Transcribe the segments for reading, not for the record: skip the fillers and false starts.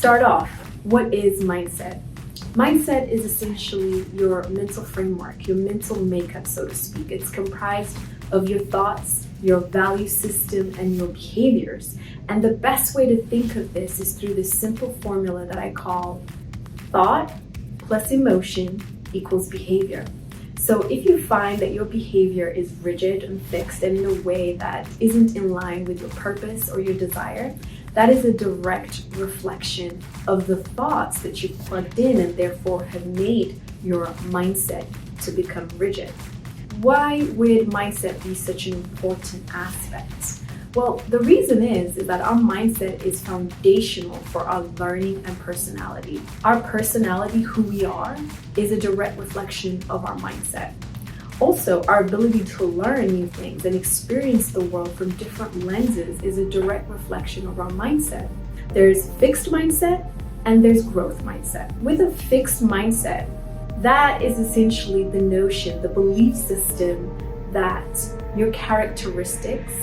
start off, what is mindset? Mindset is essentially your mental framework, your mental makeup, so to speak. It's comprised of your thoughts, your value system, and your behaviors. And the best way to think of this is through this simple formula that I call thought plus emotion equals behavior. So if you find that your behavior is rigid and fixed and in a way that isn't in line with your purpose or your desire, that is a direct reflection of the thoughts that you've plugged in and therefore have made your mindset to become rigid. Why would mindset be such an important aspect? Well, the reason is that our mindset is foundational for our learning and personality. Our personality, who we are, is a direct reflection of our mindset. Also, our ability to learn new things and experience the world from different lenses is a direct reflection of our mindset. There's fixed mindset and there's growth mindset. With a fixed mindset, that is essentially the notion, the belief system that your characteristics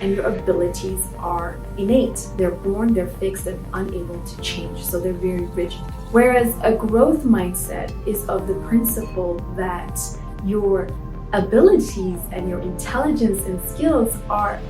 and your abilities are innate. They're born, they're fixed, and unable to change. So they're very rigid. Whereas a growth mindset is of the principle that your abilities and your intelligence and skills are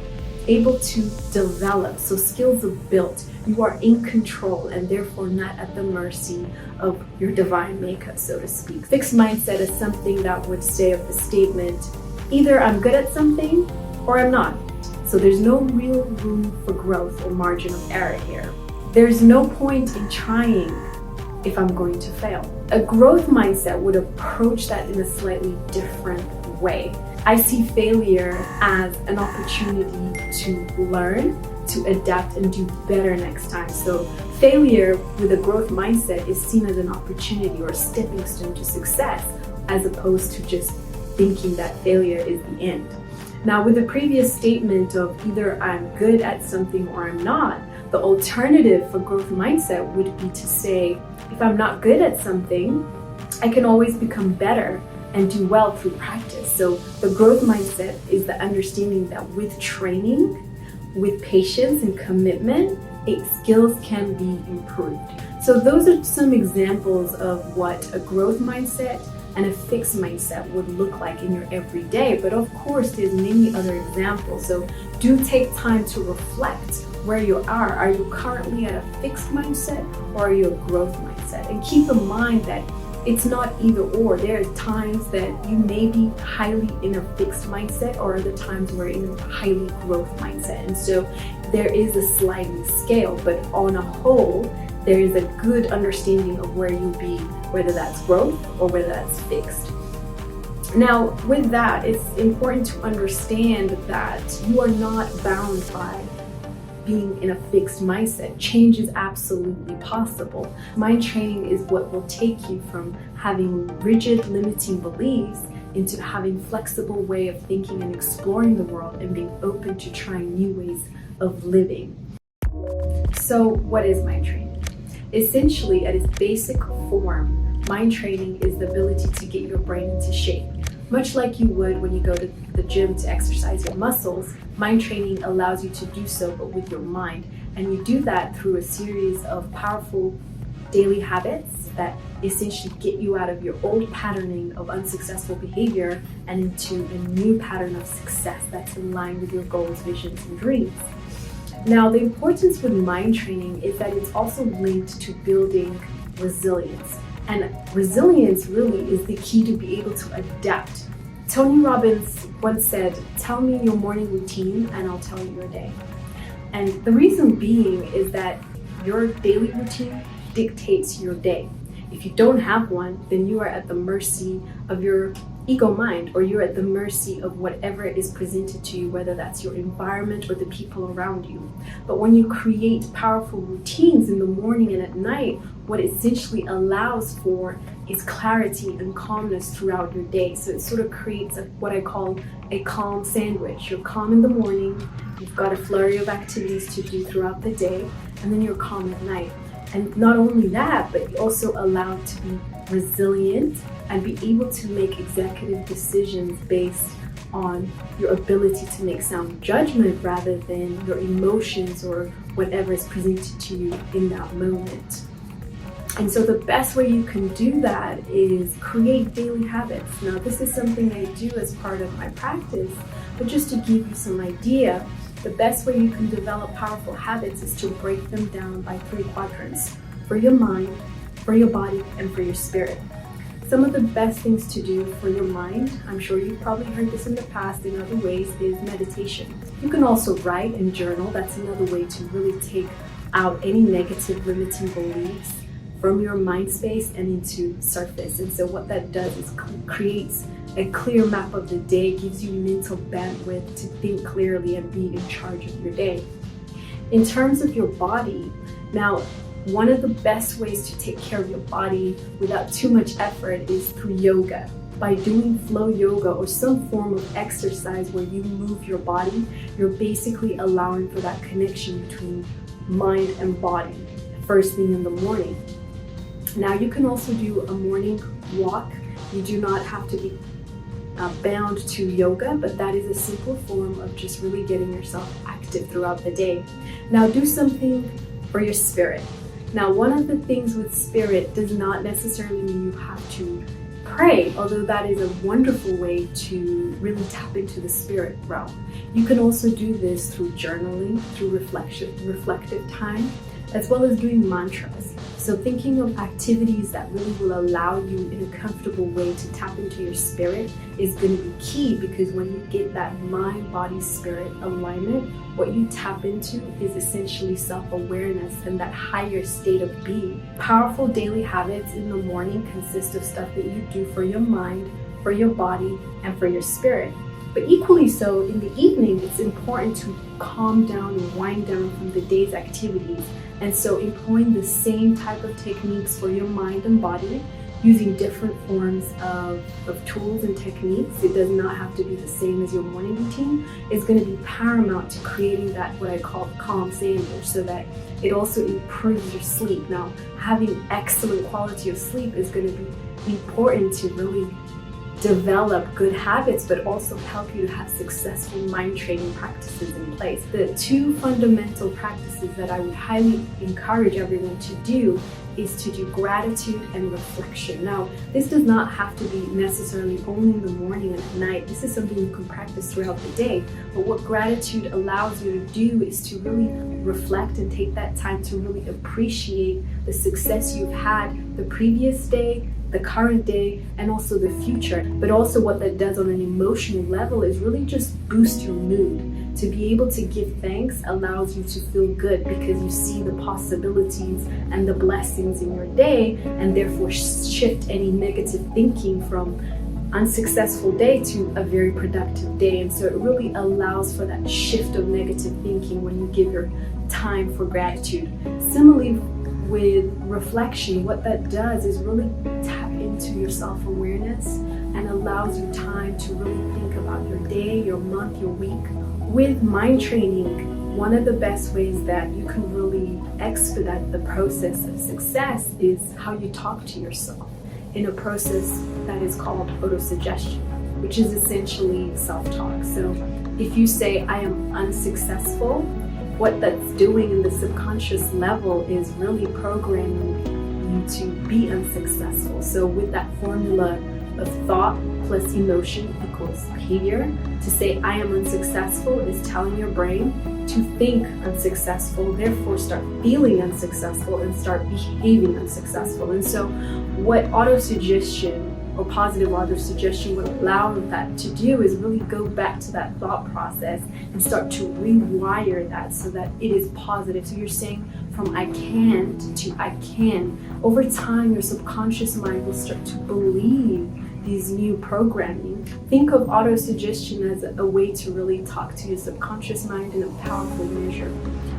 able to develop. So skills are built. You are in control and therefore not at the mercy of your divine makeup, so to speak. Fixed mindset is something that would say of the statement, either I'm good at something or I'm not. So there's no real room for growth or margin of error here. There's no point in trying if I'm going to fail. A growth mindset would approach that in a slightly different way. I see failure as an opportunity to learn, to adapt, and do better next time. So failure with a growth mindset is seen as an opportunity or a stepping stone to success, as opposed to just thinking that failure is the end. Now, with the previous statement of either I'm good at something or I'm not, the alternative for growth mindset would be to say, if I'm not good at something, I can always become better and do well through practice. So the growth mindset is the understanding that with training, with patience and commitment, skills can be improved. So those are some examples of what a growth mindset and a fixed mindset would look like in your everyday. But of course, there's many other examples. So do take time to reflect where you are. Are you currently at a fixed mindset or are you a growth mindset? And keep in mind that it's not either or. There are times that you may be highly in a fixed mindset or other times where you're in a highly growth mindset. And so there is a sliding scale, but on a whole, there is a good understanding of where you'll be, whether that's growth or whether that's fixed. Now, with that, it's important to understand that you are not bound by being in a fixed mindset. Change is absolutely possible. Mind training is what will take you from having rigid, limiting beliefs into having flexible way of thinking and exploring the world and being open to trying new ways of living. So what is mind training? Essentially, at its basic form, mind training is the ability to get your brain into shape. Much like you would when you go to the gym to exercise your muscles, mind training allows you to do so, but with your mind. And you do that through a series of powerful daily habits that essentially get you out of your old patterning of unsuccessful behavior and into a new pattern of success that's in line with your goals, visions, and dreams. Now, the importance with mind training is that it's also linked to building resilience. And resilience really is the key to be able to adapt. Tony Robbins once said, "Tell me your morning routine and I'll tell you your day." And the reason being is that your daily routine dictates your day. If you don't have one, then you are at the mercy of your ego mind, or you're at the mercy of whatever is presented to you, whether that's your environment or the people around you. But when you create powerful routines in the morning and at night, what it essentially allows for is clarity and calmness throughout your day. So it sort of creates what I call a calm sandwich. You're calm in the morning, you've got a flurry of activities to do throughout the day, and then you're calm at night. And not only that, but you're also allowed to be resilient and be able to make executive decisions based on your ability to make sound judgment rather than your emotions or whatever is presented to you in that moment. And so the best way you can do that is create daily habits. Now, this is something I do as part of my practice, but just to give you some idea, the best way you can develop powerful habits is to break them down by 3 quadrants: for your mind, for your body, and for your spirit. Some of the best things to do for your mind, I'm sure you've probably heard this in the past in other ways, is meditation. You can also write and journal. That's another way to really take out any negative limiting beliefs from your mind space and into surface. And so what that does is creates a clear map of the day, gives you mental bandwidth to think clearly and be in charge of your day. In terms of your body, now, one of the best ways to take care of your body without too much effort is through yoga. By doing flow yoga or some form of exercise where you move your body, you're basically allowing for that connection between mind and body first thing in the morning. Now, you can also do a morning walk. You do not have to be bound to yoga, but that is a simple form of just really getting yourself active throughout the day. Now, do something for your spirit. Now, one of the things with spirit does not necessarily mean you have to pray, although that is a wonderful way to really tap into the spirit realm. You can also do this through journaling, through reflective time, as well as doing mantras. So thinking of activities that really will allow you in a comfortable way to tap into your spirit is going to be key, because when you get that mind, body, spirit alignment, what you tap into is essentially self-awareness and that higher state of being. Powerful daily habits in the morning consist of stuff that you do for your mind, for your body, and for your spirit. But equally so, in the evening, it's important to calm down and wind down from the day's activities. And so employing the same type of techniques for your mind and body, using different forms of tools and techniques, it does not have to be the same as your morning routine, is going to be paramount to creating that what I call calm sandwich, so that it also improves your sleep. Now, having excellent quality of sleep is going to be important to really develop good habits, but also help you to have successful mind training practices in place. The 2 fundamental practices that I would highly encourage everyone to do is to do gratitude and reflection. Now, this does not have to be necessarily only in the morning and at night. This is something you can practice throughout the day. But what gratitude allows you to do is to really reflect and take that time to really appreciate the success you've had the previous day, the current day, and also the future. But also what that does on an emotional level is really just boost your mood. To be able to give thanks allows you to feel good because you see the possibilities and the blessings in your day, and therefore shift any negative thinking from unsuccessful day to a very productive day. And so it really allows for that shift of negative thinking when you give your time for gratitude. Similarly, with reflection, what that does is really tap into your self-awareness and allows you time to really think about your day, your month, your week. With mind training, one of the best ways that you can really expedite the process of success is how you talk to yourself in a process that is called autosuggestion, which is essentially self-talk. So if you say, I am unsuccessful, what that's doing in the subconscious level is really programming you to be unsuccessful. So with that formula of thought plus emotion equals behavior, to say I am unsuccessful is telling your brain to think unsuccessful, therefore start feeling unsuccessful and start behaving unsuccessful. And so what autosuggestion or positive autosuggestion would allow that to do is really go back to that thought process and start to rewire that so that it is positive. So you're saying from I can't to I can. Over time, your subconscious mind will start to believe these new programming. Think of autosuggestion as a way to really talk to your subconscious mind in a powerful measure.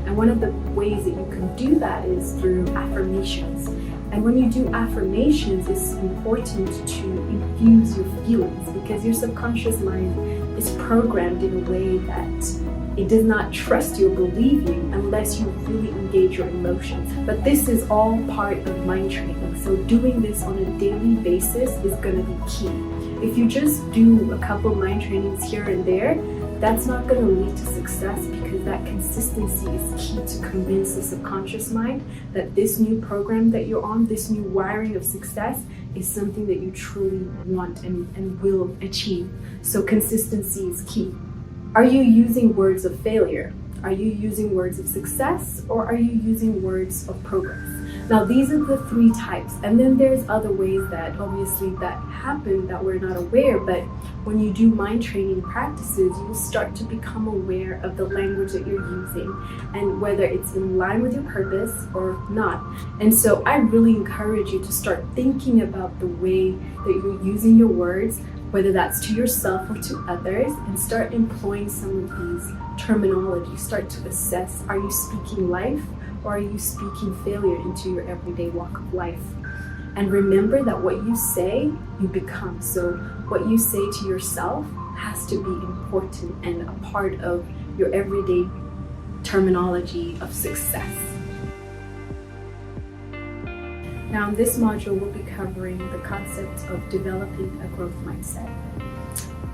And one of the ways that you can do that is through affirmations. And when you do affirmations, it's important to infuse your feelings because your subconscious mind is programmed in a way that it does not trust you or believe you unless you really engage your emotions. But this is all part of mind training. So doing this on a daily basis is going to be key. If you just do a couple mind trainings here and there, that's not going to lead to success, because that consistency is key to convince the subconscious mind that this new program that you're on, this new wiring of success, is something that you truly want and will achieve. So consistency is key. Are you using words of failure? Are you using words of success? Or are you using words of progress? Now, these are the three types. And then there's other ways that obviously that happen that we're not aware, but when you do mind training practices, you'll start to become aware of the language that you're using and whether it's in line with your purpose or not. And so I really encourage you to start thinking about the way that you're using your words, whether that's to yourself or to others, and start employing some of these terminology. Start to assess, are you speaking life or are you speaking failure into your everyday walk of life? And remember that what you say, you become. So what you say to yourself has to be important and a part of your everyday terminology of success. Now in this module, we'll be covering the concept of developing a growth mindset.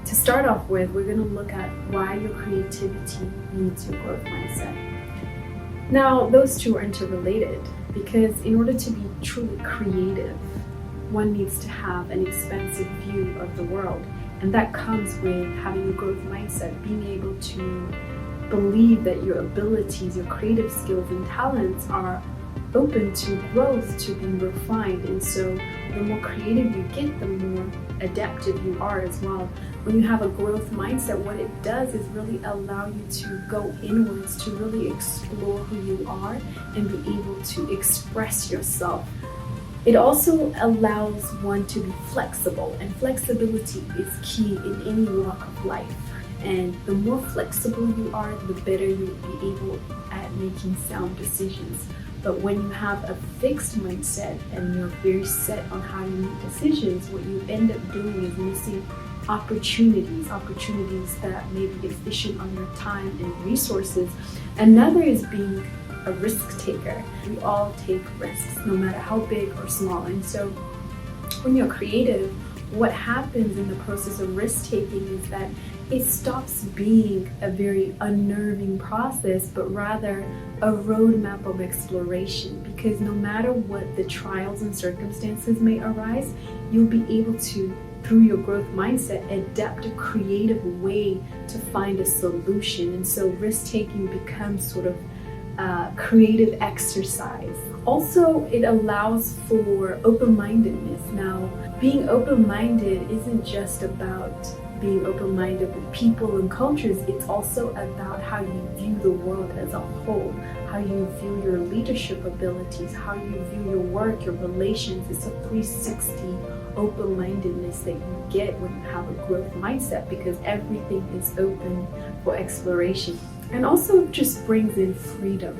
To start off with, we're going to look at why your creativity needs your growth mindset. Now, those two are interrelated, because in order to be truly creative, one needs to have an expansive view of the world. And that comes with having a growth mindset, being able to believe that your abilities, your creative skills and talents are open to growth, to being refined. And so the more creative you get, the more adaptive you are as well. When you have a growth mindset, what it does is really allow you to go inwards, to really explore who you are and be able to express yourself. It also allows one to be flexible, and flexibility is key in any walk of life. And the more flexible you are, the better you'll be able at making sound decisions. But when you have a fixed mindset and you're very set on how you make decisions, what you end up doing is missing opportunities that may be efficient on your time and resources. Another is being a risk taker. We all take risks, no matter how big or small. And so when you're creative, what happens in the process of risk taking is that it stops being a very unnerving process, but rather a roadmap of exploration. Because no matter what the trials and circumstances may arise, you'll be able to, through your growth mindset, adapt a creative way to find a solution. And so risk-taking becomes sort of creative exercise. Also, it allows for open-mindedness. Now, being open-minded isn't just about being open-minded with people and cultures, it's also about how you view the world as a whole, how you view your leadership abilities, how you view your work, your relations. It's a 360 open-mindedness that you get when you have a growth mindset, because everything is open for exploration. And also just brings in freedom.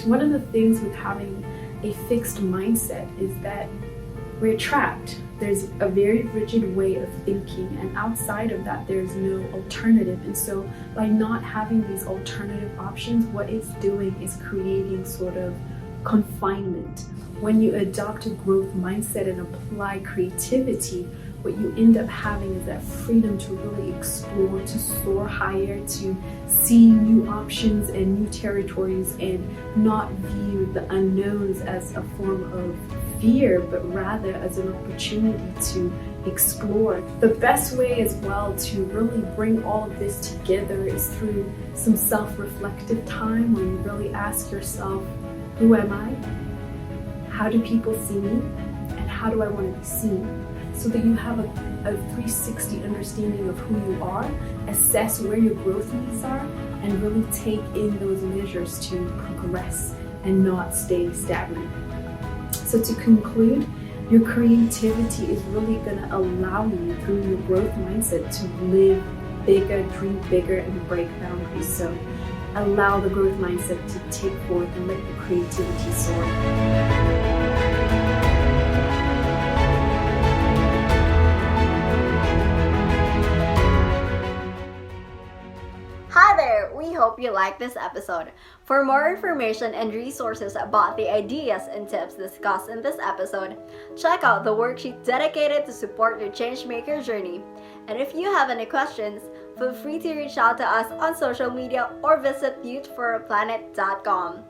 One of the things with having a fixed mindset is that we're trapped. There's a very rigid way of thinking, and outside of that, there's no alternative. And so by not having these alternative options, what it's doing is creating sort of confinement. When you adopt a growth mindset and apply creativity, what you end up having is that freedom to really explore, to soar higher, to see new options and new territories, and not view the unknowns as a form of fear, but rather as an opportunity to explore. The best way as well to really bring all of this together is through some self-reflective time, where you really ask yourself, who am I? How do people see me? And how do I want to be seen? So that you have a 360 understanding of who you are, assess where your growth needs are, and really take in those measures to progress and not stay stagnant. So to conclude, your creativity is really going to allow you, through your growth mindset, to live bigger, dream bigger, and break boundaries. So allow the growth mindset to take forth and let your creativity soar. Hi there! We hope you liked like this episode. For more information and resources about the ideas and tips discussed in this episode, check out the worksheet dedicated to support your changemaker journey. And if you have any questions, feel free to reach out to us on social media or visit youthforaplanet.com.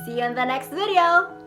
See you in the next video!